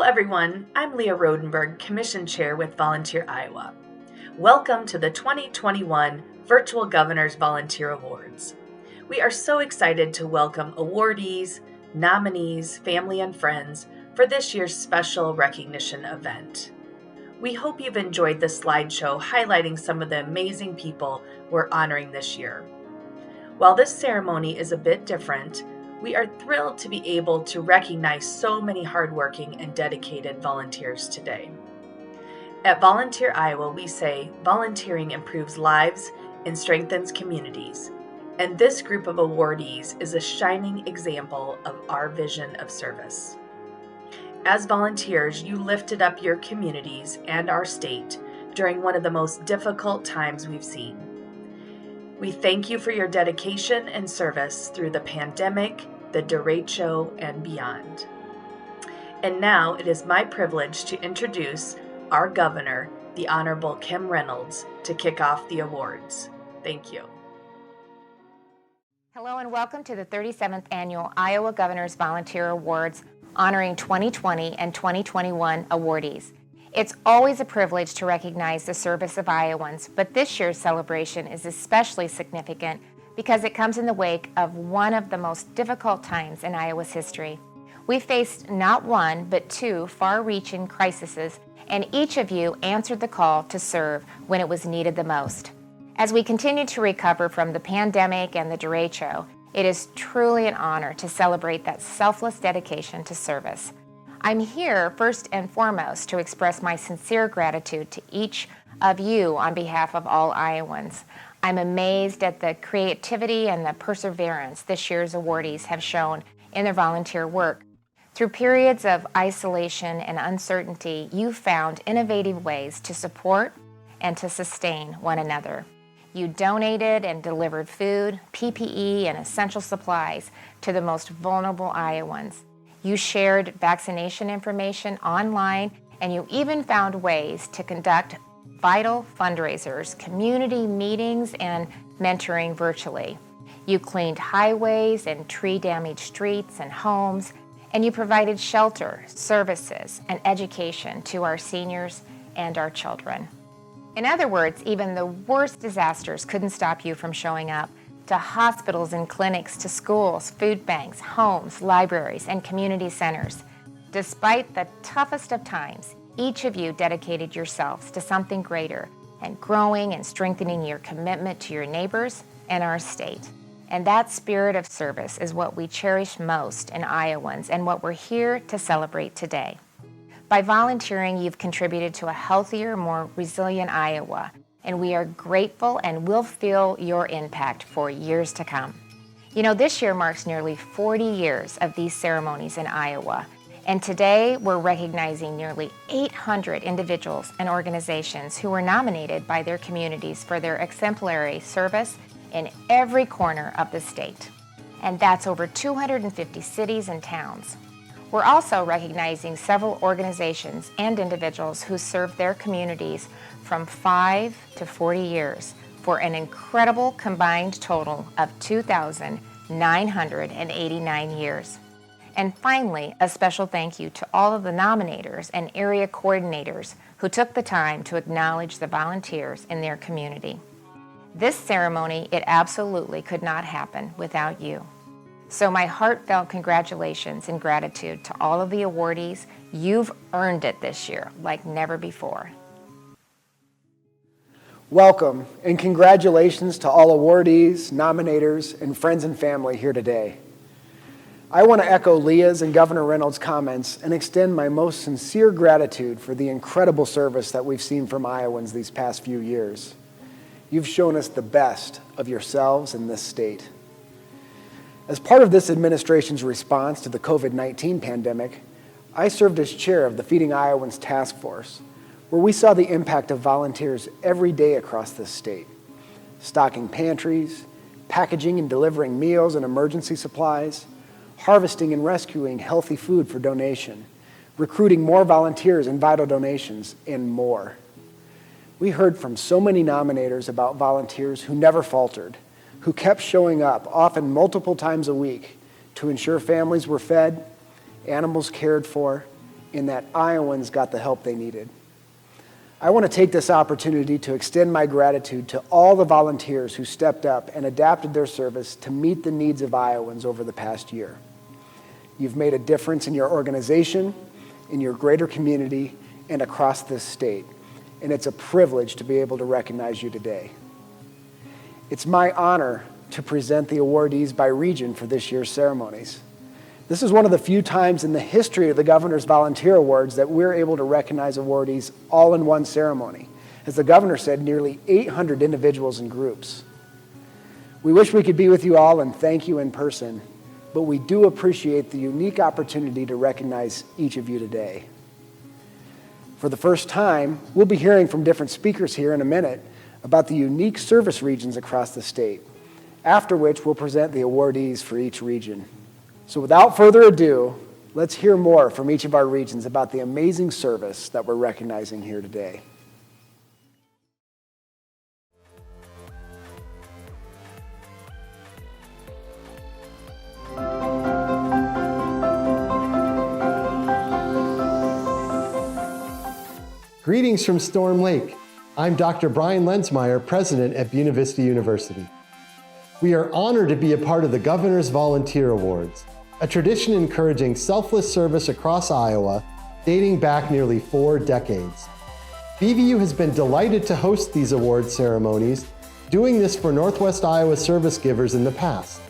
everyone, I'm Leah Rodenberg, Commission Chair with Volunteer Iowa. Welcome to the 2021 Virtual Governor's Volunteer Awards. We are so excited to welcome awardees, nominees, family, and friends for this year's special recognition event. We hope you've enjoyed the slideshow highlighting some of the amazing people we're honoring this year. While this ceremony is a bit different, we are thrilled to be able to recognize so many hardworking and dedicated volunteers today. At Volunteer Iowa, we say volunteering improves lives and strengthens communities, and this group of awardees is a shining example of our vision of service. As volunteers, you lifted up your communities and our state during one of the most difficult times we've seen. We thank you for your dedication and service through the pandemic, the derecho, and beyond. And now it is my privilege to introduce our governor, the Honorable Kim Reynolds, to kick off the awards. Thank you. Hello and welcome to the 37th Annual Iowa Governor's Volunteer Awards, honoring 2020 and 2021 awardees. It's always a privilege to recognize the service of Iowans, but this year's celebration is especially significant because it comes in the wake of one of the most difficult times in Iowa's history. We faced not one, but two far-reaching crises, and each of you answered the call to serve when it was needed the most. As we continue to recover from the pandemic and the derecho, it is truly an honor to celebrate that selfless dedication to service. I'm here first and foremost to express my sincere gratitude to each of you on behalf of all Iowans. I'm amazed at the creativity and the perseverance this year's awardees have shown in their volunteer work. Through periods of isolation and uncertainty, you found innovative ways to support and to sustain one another. You donated and delivered food, PPE, and essential supplies to the most vulnerable Iowans. You shared vaccination information online, and you even found ways to conduct vital fundraisers, community meetings, and mentoring virtually. You cleaned highways and tree-damaged streets and homes, and you provided shelter, services, and education to our seniors and our children. In other words, even the worst disasters couldn't stop you from showing up to hospitals and clinics, to schools, food banks, homes, libraries, and community centers. Despite the toughest of times, each of you dedicated yourselves to something greater and growing and strengthening your commitment to your neighbors and our state. And that spirit of service is what we cherish most in Iowans and what we're here to celebrate today. By volunteering, you've contributed to a healthier, more resilient Iowa, and we are grateful and will feel your impact for years to come. You know, this year marks nearly 40 years of these ceremonies in Iowa, and today we're recognizing nearly 800 individuals and organizations who were nominated by their communities for their exemplary service in every corner of the state. And that's over 250 cities and towns. We're also recognizing several organizations and individuals who served their communities from 5 to 40 years for an incredible combined total of 2,989 years. And finally, a special thank you to all of the nominators and area coordinators who took the time to acknowledge the volunteers in their community. This ceremony, it absolutely could not happen without you. So my heartfelt congratulations and gratitude to all of the awardees. You've earned it this year like never before. Welcome and congratulations to all awardees, nominators, and friends and family here today. I want to echo Leah's and Governor Reynolds' comments and extend my most sincere gratitude for the incredible service that we've seen from Iowans these past few years. You've shown us the best of yourselves in this state. As part of this administration's response to the COVID-19 pandemic, I served as chair of the Feeding Iowans Task Force, where we saw the impact of volunteers every day across this state, stocking pantries, packaging and delivering meals and emergency supplies, harvesting and rescuing healthy food for donation, recruiting more volunteers and vital donations, and more. We heard from so many nominators about volunteers who never faltered, who kept showing up, often multiple times a week, to ensure families were fed, animals cared for, and that Iowans got the help they needed. I want to take this opportunity to extend my gratitude to all the volunteers who stepped up and adapted their service to meet the needs of Iowans over the past year. You've made a difference in your organization, in your greater community, and across this state, and it's a privilege to be able to recognize you today. It's my honor to present the awardees by region for this year's ceremonies. This is one of the few times in the history of the Governor's Volunteer Awards that we're able to recognize awardees all in one ceremony. As the Governor said, nearly 800 individuals and groups. We wish we could be with you all and thank you in person, but we do appreciate the unique opportunity to recognize each of you today. For the first time, we'll be hearing from different speakers here in a minute about the unique service regions across the state, after which we'll present the awardees for each region. So without further ado, let's hear more from each of our regions about the amazing service that we're recognizing here today. Greetings from Storm Lake. I'm Dr. Brian Lenzmeier, president at Buena Vista University. We are honored to be a part of the Governor's Volunteer Awards, a tradition encouraging selfless service across Iowa dating back nearly 4 decades. BVU has been delighted to host these award ceremonies, doing this for Northwest Iowa service givers in the past.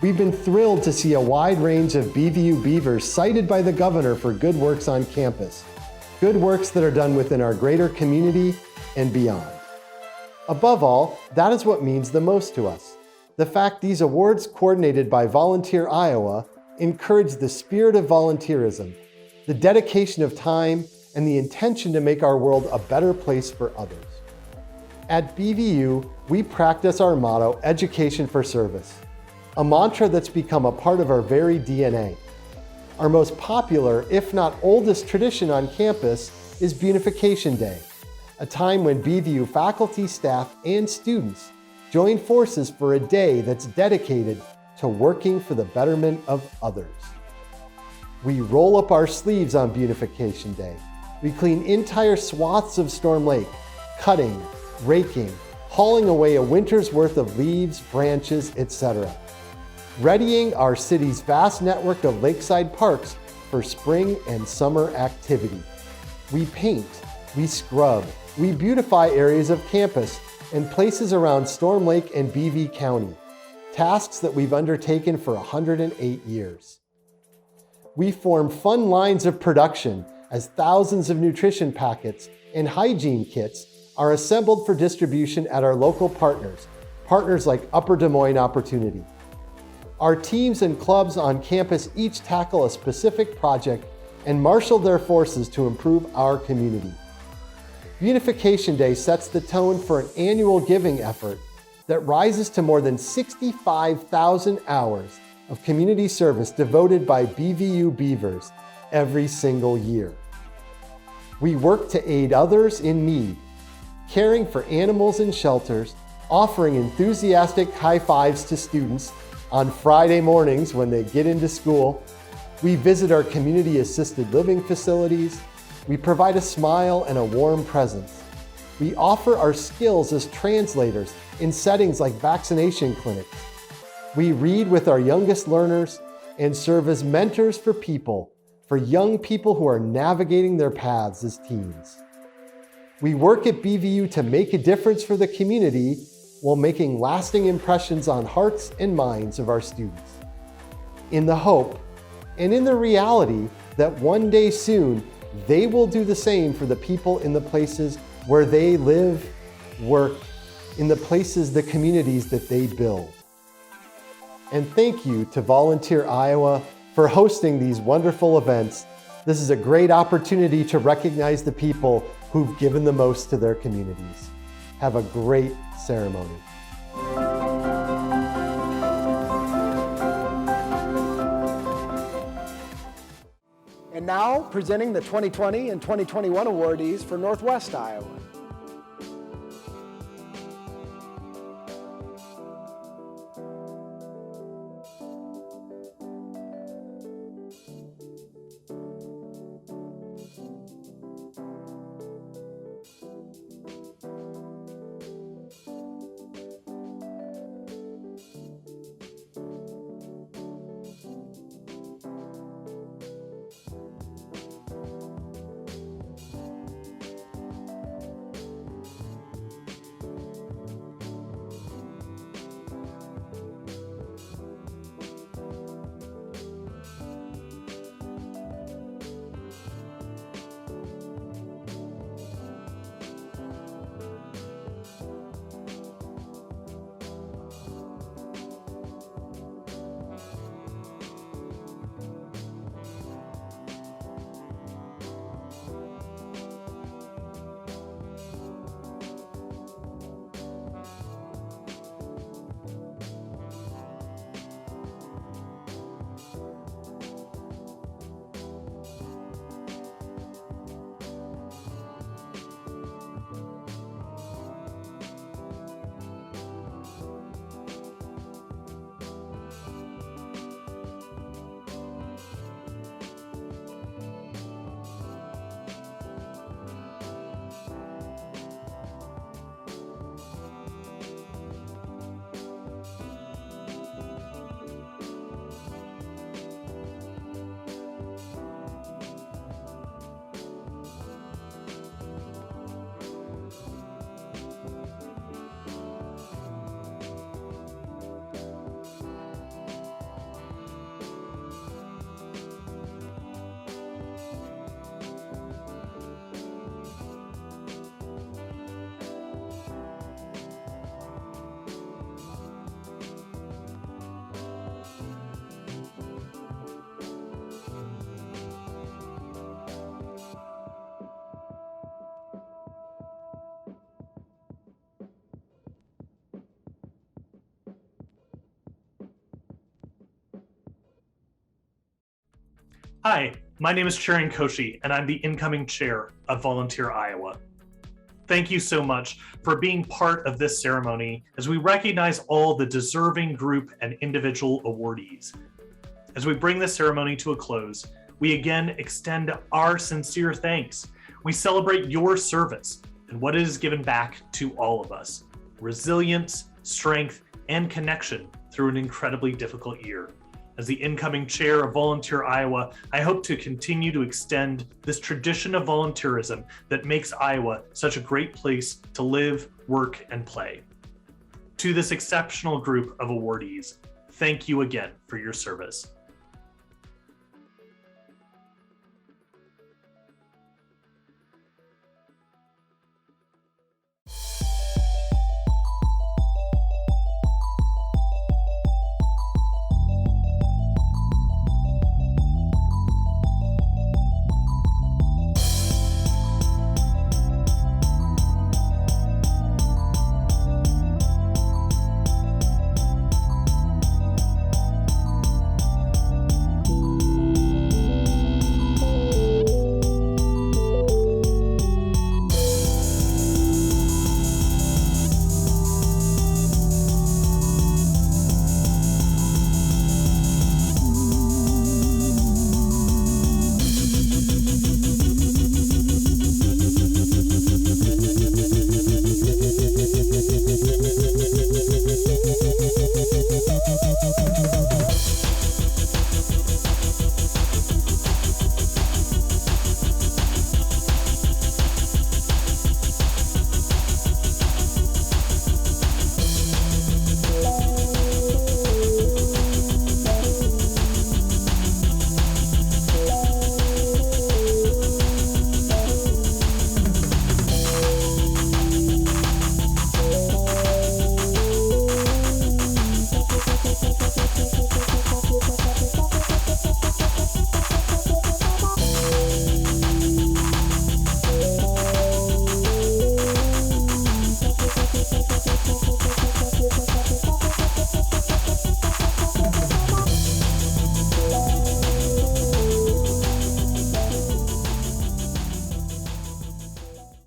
We've been thrilled to see a wide range of BVU Beavers cited by the Governor for good works on campus, good works that are done within our greater community and beyond. Above all, that is what means the most to us. The fact these awards coordinated by Volunteer Iowa encourage the spirit of volunteerism, the dedication of time, and the intention to make our world a better place for others. At BVU, we practice our motto, Education for Service, a mantra that's become a part of our very DNA. Our most popular, if not oldest tradition on campus is Beautification Day, a time when BVU faculty, staff, and students join forces for a day that's dedicated to working for the betterment of others. We roll up our sleeves on Beautification Day. We clean entire swaths of Storm Lake, cutting, raking, hauling away a winter's worth of leaves, branches, etc., readying our city's vast network of lakeside parks for spring and summer activity. We paint, we scrub, we beautify areas of campus and places around Storm Lake and BV County, tasks that we've undertaken for 108 years. We form fun lines of production as thousands of nutrition packets and hygiene kits are assembled for distribution at our local partners like Upper Des Moines Opportunity. Our teams and clubs on campus each tackle a specific project and marshal their forces to improve our community. Beautification Day sets the tone for an annual giving effort that rises to more than 65,000 hours of community service devoted by BVU Beavers every single year. We work to aid others in need, caring for animals in shelters, offering enthusiastic high fives to students on Friday mornings when they get into school. We visit our community assisted living facilities. We provide a smile and a warm presence. We offer our skills as translators in settings like vaccination clinics. We read with our youngest learners and serve as mentors for young people who are navigating their paths as teens. We work at BVU to make a difference for the community while making lasting impressions on hearts and minds of our students. In the hope and in the reality that one day soon, they will do the same for the people in the places where they live, work, in the places, the communities that they build. And thank you to Volunteer Iowa for hosting these wonderful events. This is a great opportunity to recognize the people who've given the most to their communities. Have a great ceremony. And now, presenting the 2020 and 2021 awardees for Northwest Iowa. Hi, my name is Cherian Koshy, and I'm the incoming chair of Volunteer Iowa. Thank you so much for being part of this ceremony as we recognize all the deserving group and individual awardees. As we bring the ceremony to a close, we again extend our sincere thanks. We celebrate your service and what it has given back to all of us: resilience, strength, and connection through an incredibly difficult year. As the incoming chair of Volunteer Iowa, I hope to continue to extend this tradition of volunteerism that makes Iowa such a great place to live, work, and play. To this exceptional group of awardees, thank you again for your service.